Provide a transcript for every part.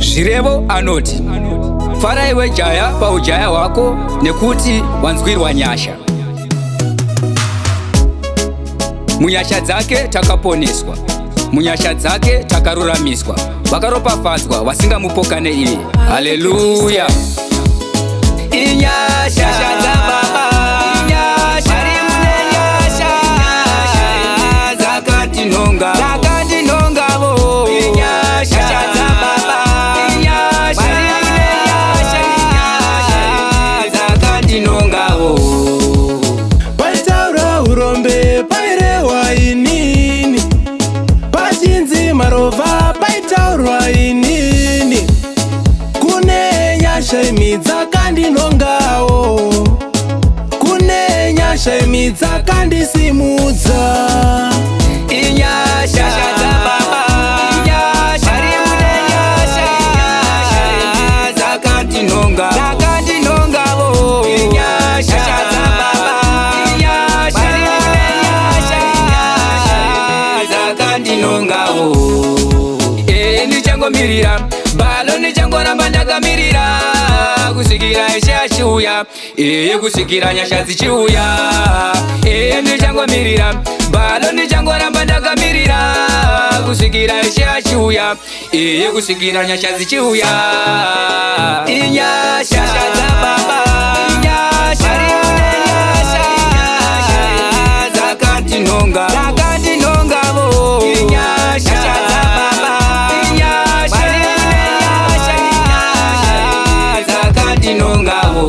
Zvirevo anoti, fara iwe jaya paujaya hwako, nekuti wanzwirwa nyasha. Munyasha dzake takaponeswa, munyasha dzake takaruramiswa. Vakaropafadzwa vasingamupokane iye. Haleluya. Inyasha dzababa, inyasha rimune nyasha, dzakatinonga, dzakatinongavo. Inyasha dzababa, inyasha rimune nyasha, dzakatinongavo. Paitaura urombe pairewa inini, pachinzi marova paitaurwa inini. Kune nyasha imi dzakandinongawo, kune nyasha imi dzakandisimudza. Inyasha dzababa, inyasha rimune nyasha, dzakatinonga, dzakatinongavo. Inyasha dzababa, inyasha rimune nyasha, dzakatinongavo. Ndichangomirira balo, ndichangoramba ndakamirira kusvikira Ishe achiuya, kusvikira nyasha dzichiuya. Ndichangomirira balo, ndichangoramba ndakamirira kusvikira Ishe achiuya, kusvikira nyasha dzichiuya. Inyasha dzababa, inyasha rimune nyasha, dzakatinonga, dzakatinongavo. Inyasha dzababa, inyasha rimune nyasha, dzakatinongavo.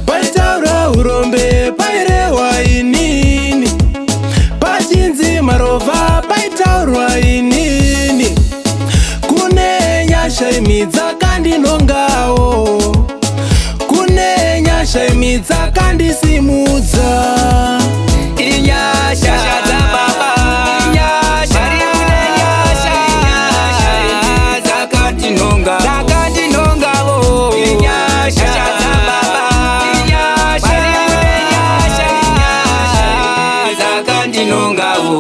Paitaura urombe pairewa inini, pachinzi marova paitaurwa inini. Kune nyasha imi dzakandinongawo, kune nyasha imi dzakandisimudza. Inyasha dzababa, inyasha rimune nyasha, dzakatinonga, dzakatinongavo. Inyasha dzababa, inyasha rimune nyasha, dzakatinongavo.